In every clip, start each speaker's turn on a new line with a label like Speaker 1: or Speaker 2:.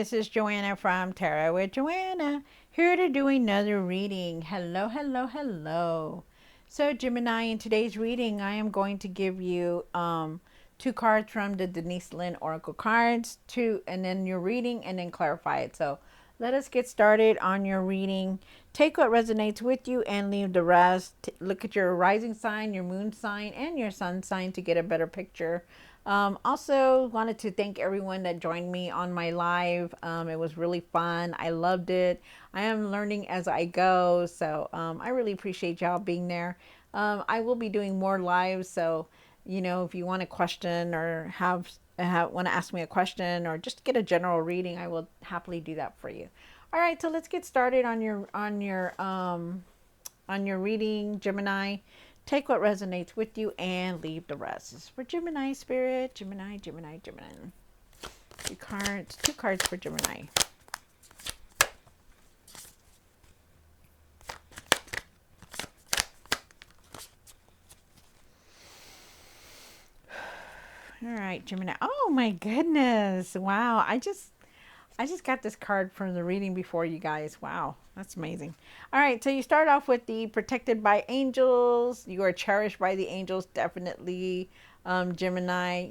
Speaker 1: this is Joanna from Tarot with Joanna, here to do another reading. Hello, hello, hello. So Gemini, in today's reading, I am going to give you two cards from the Denise Lynn Oracle cards, and then your reading, and then clarify it. So let us get started on your reading. Take what resonates with you and leave the rest. Look at your rising sign, your moon sign, and your sun sign to get a better picture. Also wanted to thank everyone that joined me on my live. It was really fun. I loved it. I am learning as I go. So I really appreciate y'all being there. I will be doing more lives. So, if you want a question or want to ask me a question or just get a general reading, I will happily do that for you. All right. So let's get started on your reading, Gemini. Take what resonates with you and leave the rest. This is for Gemini spirit. Gemini, Gemini, Gemini. Two cards for Gemini. All right, Gemini. Oh my goodness. Wow. I just got this card from the reading before, you guys. Wow, that's amazing. All right, so you start off with the protected by angels. You are cherished by the angels, definitely, Gemini.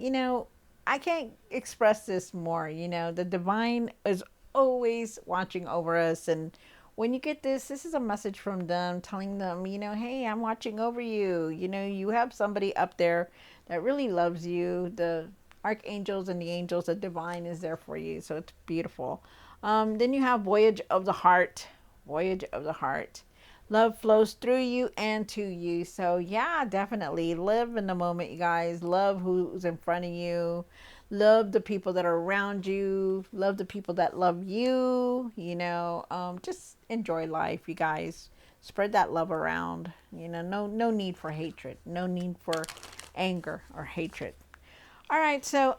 Speaker 1: I can't express this more. The divine is always watching over us. And when you get this is a message from them telling them, hey, I'm watching over you. You have somebody up there that really loves you. The archangels and the angels, the divine is there for you. So it's beautiful. Then you have voyage of the heart. Voyage of the heart. Love flows through you and to you. So yeah, definitely live in the moment, you guys. Love who's in front of you. Love the people that are around you. Love the people that love you. Just enjoy life, you guys. Spread that love around. No need for hatred. No need for anger or hatred. All right, so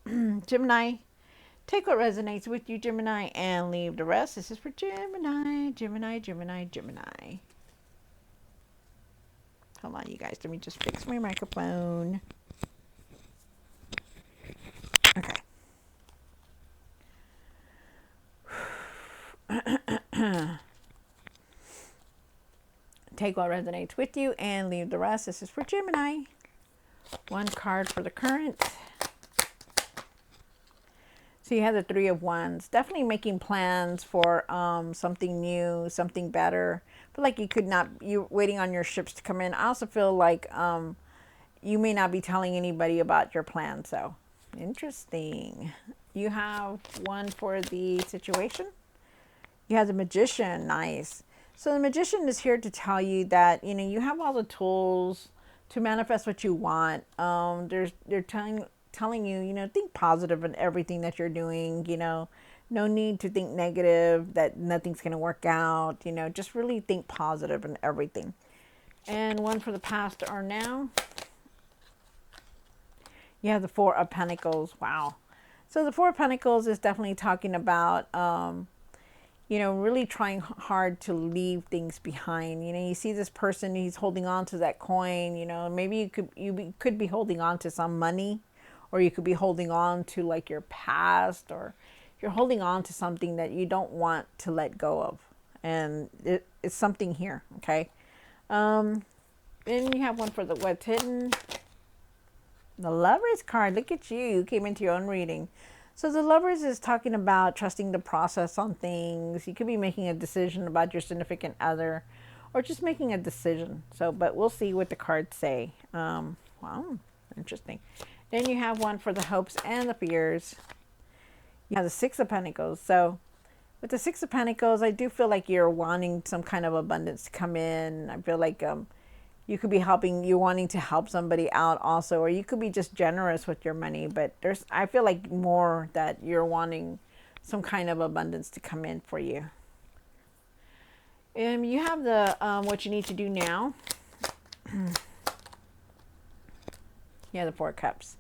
Speaker 1: Gemini, take what resonates with you, Gemini, and leave the rest. This is for Gemini, Gemini, Gemini, Gemini. Hold on, you guys. Let me just fix my microphone. Okay. Take what resonates with you and leave the rest. This is for Gemini. One card for the current. So you have the Three of Wands. Definitely making plans for something new, something better. But like you're waiting on your ships to come in. I also feel like you may not be telling anybody about your plan. So interesting. You have one for the situation. You have the Magician. Nice. So the Magician is here to tell you that, you have all the tools to manifest what you want. They're telling you, think positive in everything that you're doing. No need to think negative, that nothing's going to work out. Just really think positive in everything. And one for the past or now. You have the Four of Pentacles. Wow. So the Four of Pentacles is definitely talking about really trying hard to leave things behind. You see this person, he's holding on to that coin. Maybe you could be holding on to some money, or you could be holding on to like your past, or you're holding on to something that you don't want to let go of. And it's something here, okay? Then you have one for the what's hidden. The Lovers card. Look at you. You came into your own reading. So the Lovers is talking about trusting the process on things. You could be making a decision about your significant other, or just making a decision. But we'll see what the cards say. Wow, interesting. Then you have one for the hopes and the fears. You have the Six of Pentacles. So with the Six of Pentacles, I do feel like you're wanting some kind of abundance to come in. I feel like you could be you're wanting to help somebody out also, or you could be just generous with your money. But I feel like more that you're wanting some kind of abundance to come in for you. You have the what you need to do now. Yeah, the Four Cups.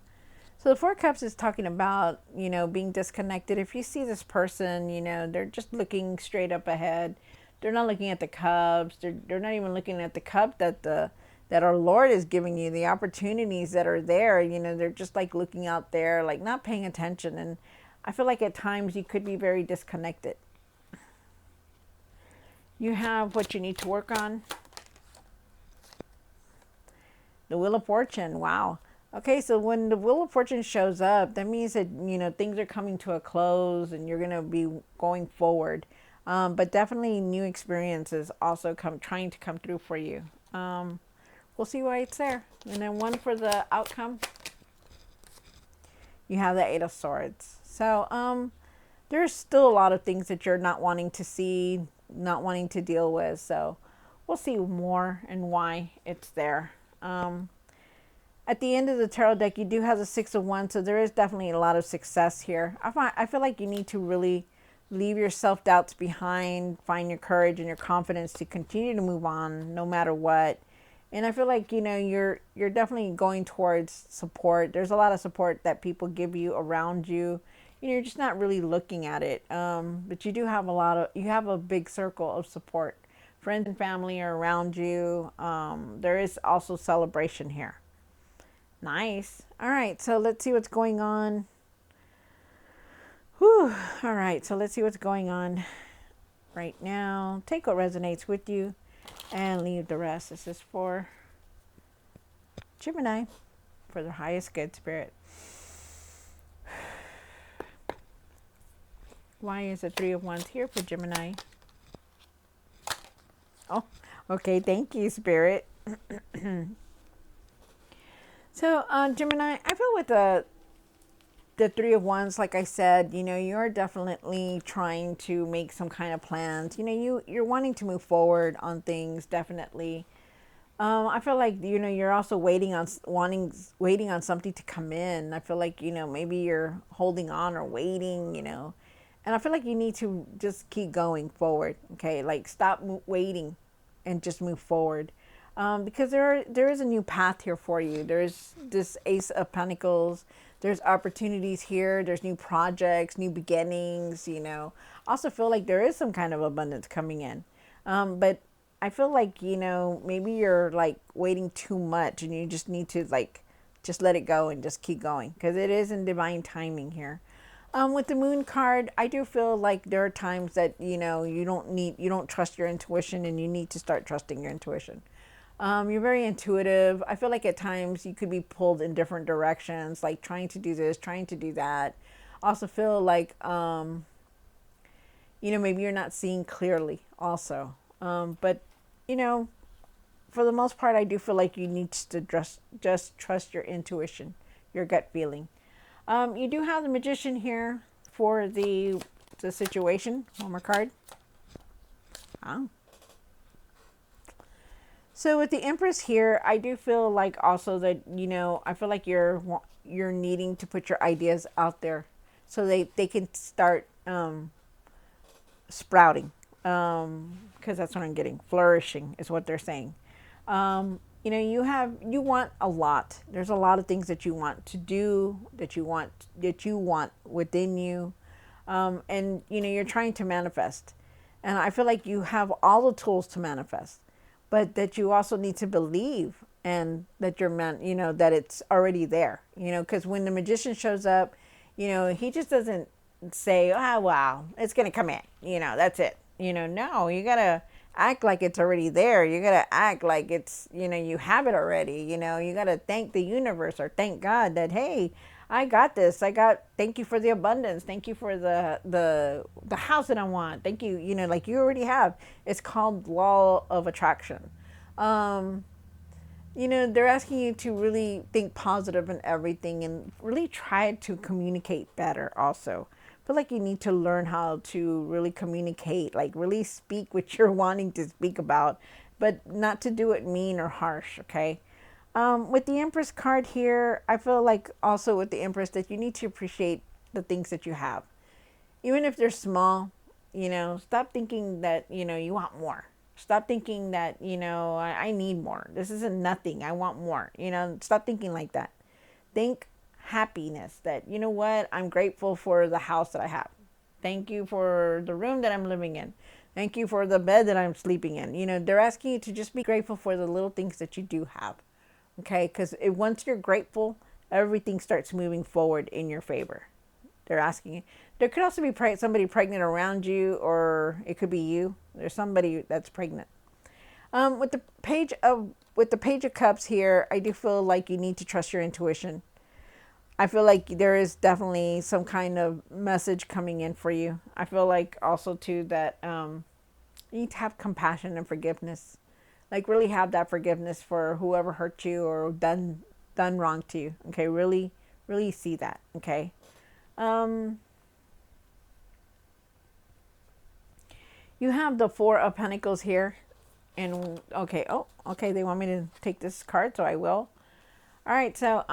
Speaker 1: So the Four Cups is talking about, being disconnected. If you see this person, they're just looking straight up ahead. They're not looking at the cups. They're not even looking at the cup that our Lord is giving you, the opportunities that are there. They're just like looking out there, like not paying attention. And I feel like at times you could be very disconnected. You have what you need to work on. The Wheel of Fortune. Wow. Okay, so when the Wheel of Fortune shows up, that means that, things are coming to a close and you're going to be going forward. But definitely new experiences also trying to come through for you. We'll see why it's there. And then one for the outcome. You have the Eight of Swords. So there's still a lot of things that you're not wanting to see, not wanting to deal with. So we'll see more and why it's there. At the end of the tarot deck, you do have the Six of Wands, so there is definitely a lot of success here. I feel like you need to really leave your self-doubts behind, find your courage and your confidence to continue to move on no matter what. And I feel like, you're definitely going towards support. There's a lot of support that people give you around you. You're just not really looking at it. But you do have you have a big circle of support. Friends and family are around you. There is also celebration here. Nice. All right, so let's see what's going on. Whew. All right, so let's see what's going on right now. Take what resonates with you and leave the rest. This is for Gemini, for their highest good, Spirit. Why is the Three of Wands here for Gemini? Oh, okay. Thank you, Spirit. So, Gemini, I feel with the Three of Wands, like I said, you're definitely trying to make some kind of plans. You're wanting to move forward on things, definitely. I feel like, you're also waiting on something to come in. I feel like, maybe you're holding on or waiting, and I feel like you need to just keep going forward. Okay. Like stop waiting and just move forward. Because there is a new path here for you. There's this Ace of Pentacles. There's opportunities here. There's new projects, new beginnings, Also feel like there is some kind of abundance coming in. But I feel like, maybe you're like waiting too much and you just need to just let it go and just keep going. Because it is in divine timing here. With the Moon card, I do feel like there are times that, you don't trust your intuition and you need to start trusting your intuition. You're very intuitive. I feel like at times you could be pulled in different directions, like trying to do this, trying to do that. Also feel like, maybe you're not seeing clearly also. But, for the most part, I do feel like you need to just trust your intuition, your gut feeling. You do have the Magician here for the situation. One more card. Oh. So with the Empress here, I do feel like also that, I feel like you're needing to put your ideas out there so they can start sprouting. Because that's what I'm getting. Flourishing is what they're saying. You want a lot. There's a lot of things that you want to do, that you want within you. And, you're trying to manifest. And I feel like you have all the tools to manifest. But that you also need to believe and that that it's already there, because when the Magician shows up, he just doesn't say, oh, wow, it's going to come in, that's it. No, you got to act like it's already there. You got to act like it's, you have it already, you got to thank the universe or thank God that, hey, I got this. Thank you for the abundance. Thank you for the house that I want. Thank you. Like you already have. It's called law of attraction. They're asking you to really think positive in everything and really try to communicate better also. I feel like you need to learn how to really communicate, like really speak what you're wanting to speak about, but not to do it mean or harsh, okay? With the Empress card here, I feel like also with the Empress that you need to appreciate the things that you have. Even if they're small, stop thinking that, you want more. Stop thinking that, I need more. This isn't nothing. I want more. Stop thinking like that. Think happiness that, what? I'm grateful for the house that I have. Thank you for the room that I'm living in. Thank you for the bed that I'm sleeping in. They're asking you to just be grateful for the little things that you do have. Okay, because once you're grateful, everything starts moving forward in your favor. they're asking you. There could also be somebody pregnant around you, or it could be you. There's somebody that's pregnant. With the Page of Cups here, I do feel like you need to trust your intuition. I feel like there is definitely some kind of message coming in for you. I feel like also too that you need to have compassion and forgiveness. Like really have that forgiveness for whoever hurt you or done wrong to you. Okay, really see that. Okay. Um, you have the Four of Pentacles here, and okay. Oh, okay. They want me to take this card, so I will. All right. So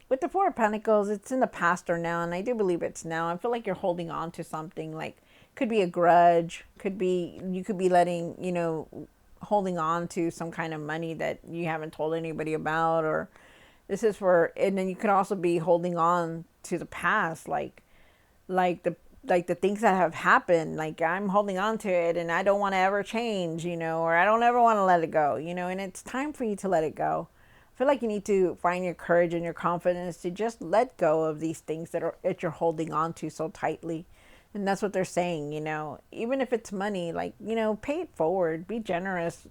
Speaker 1: with the Four of Pentacles, it's in the past or now, and I do believe it's now. I feel like you're holding on to something, like could be a grudge, could be you could be letting holding on to some kind of money that you haven't told anybody about, or this is for, and then you could also be holding on to the past, like the the things that have happened. Like I'm holding on to it, and I don't want to ever change, or I don't ever want to let it go, and it's time for you to let it go. I feel like you need to find your courage and your confidence to just let go of these things that you're holding on to so tightly. And that's what they're saying, even if it's money, like, pay it forward, be generous,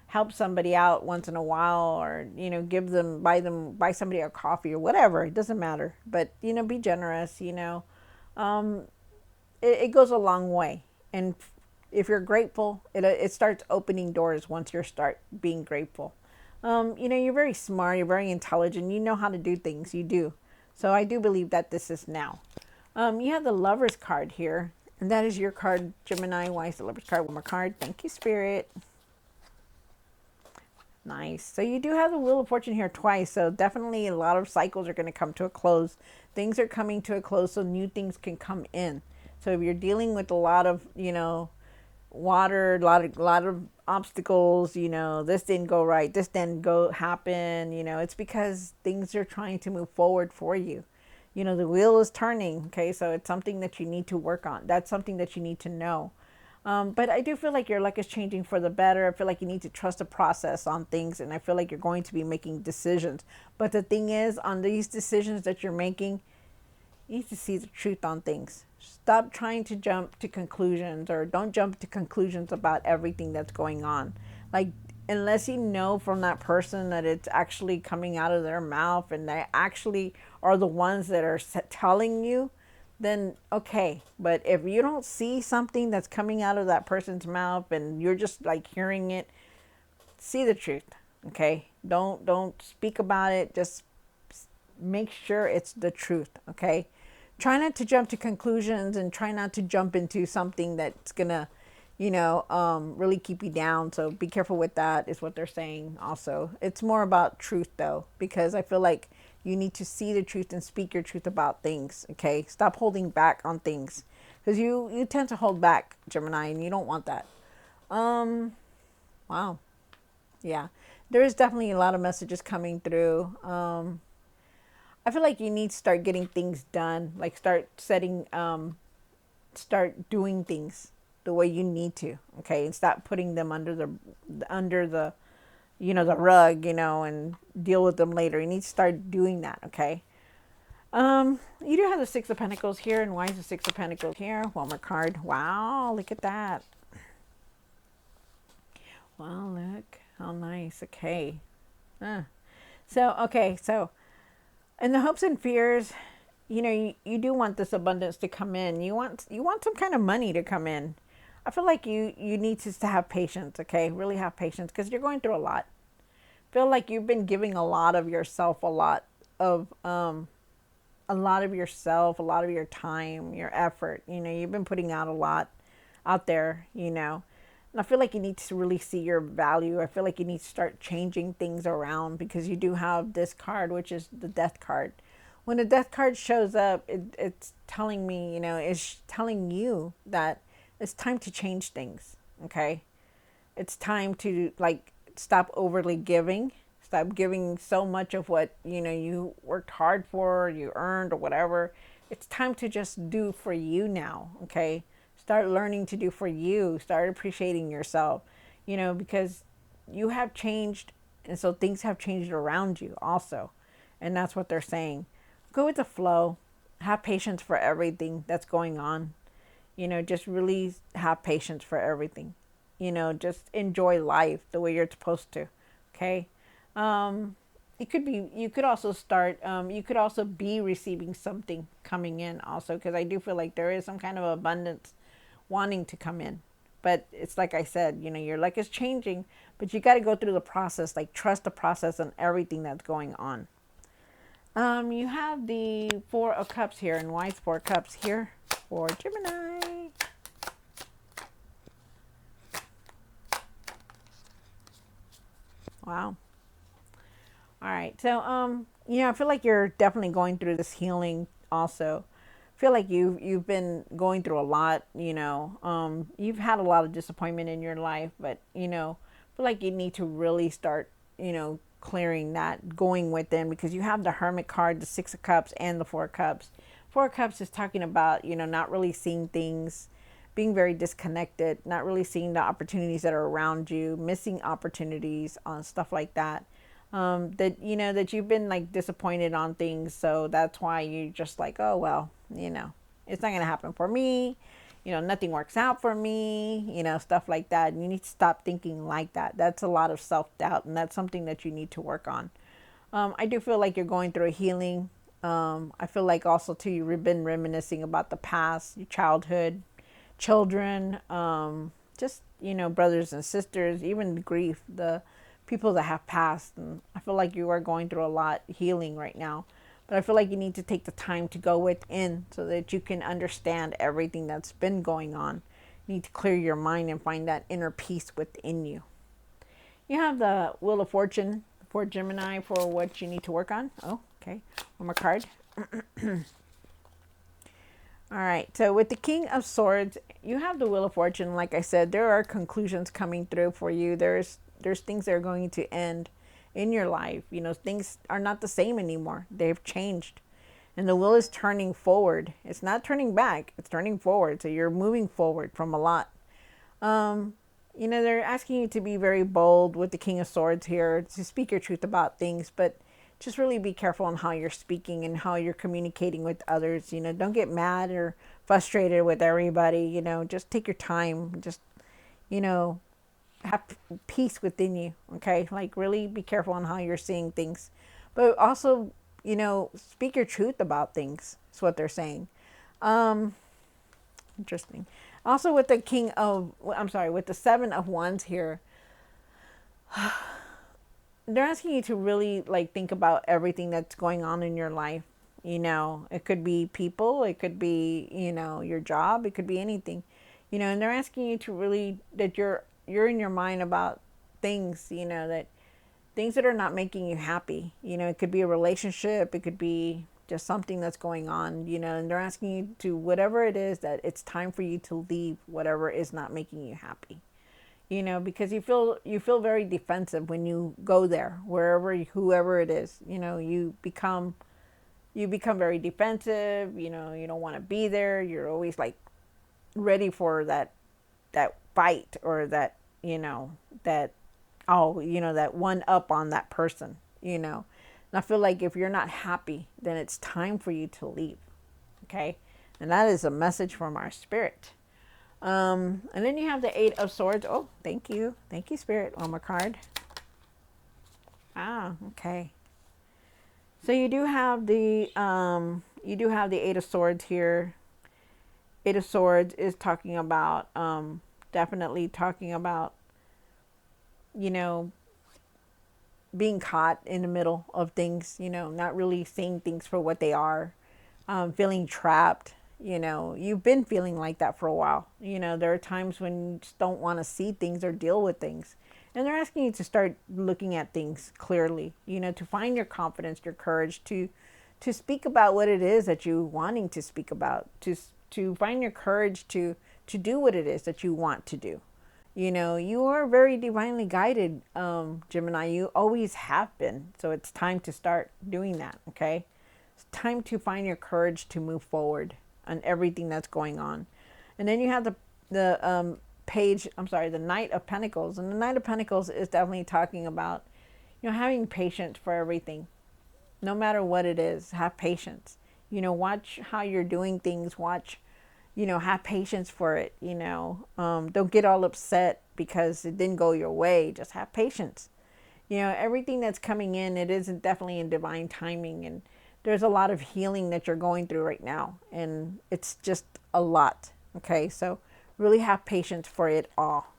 Speaker 1: help somebody out once in a while, or, buy somebody a coffee or whatever. It doesn't matter. But, be generous, um, it goes a long way. And if you're grateful, it starts opening doors once you start being grateful. You're very smart, you're very intelligent, you know how to do things, you do. So I do believe that this is now. You have the Lover's card here, and that is your card, Gemini. Why is the Lover's card? One more card. Thank you, Spirit. Nice. So you do have the Wheel of Fortune here twice, so definitely a lot of cycles are going to come to a close. Things are coming to a close, so new things can come in. So if you're dealing with a lot of, water, a lot of obstacles, this didn't go right, this didn't go happen, it's because things are trying to move forward for you. The wheel is turning. Okay, so it's something that you need to work on. That's something that you need to know. But I do feel like your luck is changing for the better. I feel like you need to trust the process on things, and I feel like you're going to be making decisions. But the thing is, on these decisions that you're making, you need to see the truth on things. Stop trying to jump to conclusions, or don't jump to conclusions about everything that's going on. Like, unless you know from that person that it's actually coming out of their mouth and they actually are the ones that are telling you, then okay. But if you don't see something that's coming out of that person's mouth and you're just like hearing it, see the truth. Okay, don't speak about it. Just make sure it's the truth. Okay, try not to jump to conclusions, and try not to jump into something that's gonna really keep you down. So be careful with that, is what they're saying. Also, it's more about truth though, because I feel like you need to see the truth and speak your truth about things. Okay, stop holding back on things, because you tend to hold back, Gemini, and you don't want that. Wow. Yeah, there is definitely a lot of messages coming through. I feel like you need to start getting things done, like start doing things the way you need to. Okay, and stop putting them under the the rug, and deal with them later. You need to start doing that. Okay. You do have the Six of Pentacles here, and why is the Six of Pentacles here? One more card. Wow, look at that. Wow, look how nice. Okay. So in the hopes and fears, you do want this abundance to come in. You want some kind of money to come in. I feel like you need to have patience. Okay, really have patience, because you're going through a lot. Feel like you've been giving a lot of yourself, a lot of yourself, a lot of your time, your effort. You've been putting out a lot out there. And I feel like you need to really see your value. I feel like you need to start changing things around, because you do have this card, which is the Death card. When the Death card shows up, it's telling me, it's telling you that it's time to change things. Okay, it's time to stop overly giving. Stop giving so much of what you worked hard for, you earned, or whatever. It's time to just do for you now. Okay, start learning to do for you. Start appreciating yourself. Because you have changed, and so things have changed around you also, and that's what they're saying. Go with the flow. have patience for everything that's going on. Just really have patience for everything. Just enjoy life the way you're supposed to. Okay. It could be, you could also start, you could also be receiving something coming in also, because I do feel like there is some kind of abundance wanting to come in. But it's like I said, your luck is changing, but you got to go through the process, like trust the process and everything that's going on. You have the Four of Cups here, and why is Four Cups here for Gemini? Wow. All right. So, I feel like you're definitely going through this healing also. I feel like you've been going through a lot, you've had a lot of disappointment in your life, but, I feel like you need to really start, clearing that, going within, because you have the Hermit card, the Six of Cups, and the Four of Cups. Four of Cups is talking about, not really seeing things, being very disconnected, not really seeing the opportunities that are around you, missing opportunities on stuff like that. That that you've been like disappointed on things, so that's why you just like, oh well, it's not gonna happen for me. Nothing works out for me. Stuff like that. And you need to stop thinking like that. That's a lot of self doubt, and that's something that you need to work on. I do feel like you're going through a healing. I feel like also too you've been reminiscing about the past, your childhood, children, just brothers and sisters, even the grief, the people that have passed. And I feel like you are going through a lot healing right now, but I feel like you need to take the time to go within so that you can understand everything that's been going on. You need to clear your mind and find that inner peace within you. You have the Wheel of Fortune for Gemini for what you need to work on. Oh, okay. One more card. All right. So with the King of Swords, you have the Wheel of Fortune. Like I said, there are conclusions coming through for you. There's things that are going to end in your life. Things are not the same anymore. They've changed. And the wheel is turning forward. It's not turning back. It's turning forward. So you're moving forward from a lot. They're asking you to be very bold with the King of Swords here, to speak your truth about things, but just really be careful on how you're speaking and how you're communicating with others. Don't get mad or frustrated with everybody. Just take your time. Just, have peace within you. Okay. Like really be careful on how you're seeing things, but also, speak your truth about things. That's what they're saying. Interesting. Also with the with the Seven of Wands here, they're asking you to really like think about everything that's going on in your life. It could be people, it could be, your job, it could be anything, and they're asking you to really, that you're in your mind about things, that things that are not making you happy. It could be a relationship, it could be just something that's going on, and they're asking you to, whatever it is, that it's time for you to leave whatever is not making you happy. Because you feel very defensive when you go there, wherever, whoever it is, you become very defensive, you don't want to be there. You're always like ready for that fight, or that, that one up on that person. And I feel like if you're not happy, then it's time for you to leave. Okay. And that is a message from our spirit. And then you have the Eight of Swords. Oh, thank you. Thank you, Spirit. One more card. Ah, okay. So you do have the Eight of Swords here. Eight of Swords is talking about, definitely talking about, you know, being caught in the middle of things, not really seeing things for what they are, feeling trapped. You've been feeling like that for a while. There are times when you just don't want to see things or deal with things. And they're asking you to start looking at things clearly, to find your confidence, your courage to speak about what it is that you're wanting to speak about, to find your courage to do what it is that you want to do. You are very divinely guided, Gemini. You always have been. So it's time to start doing that, okay? It's time to find your courage to move forward on everything that's going on. And then you have the the Knight of Pentacles. And the Knight of Pentacles is definitely talking about, having patience for everything. No matter what it is, have patience. You know, watch how you're doing things. Watch, you know, have patience for it. You know, don't get all upset because it didn't go your way. Just have patience. You know, everything that's coming in, it isn't definitely in divine timing. And there's a lot of healing that you're going through right now. And it's just a lot. Okay. So really have patience for it all.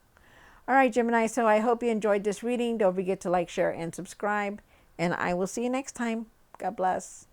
Speaker 1: All right, Gemini. So I hope you enjoyed this reading. Don't forget to like, share, and subscribe. And I will see you next time. God bless.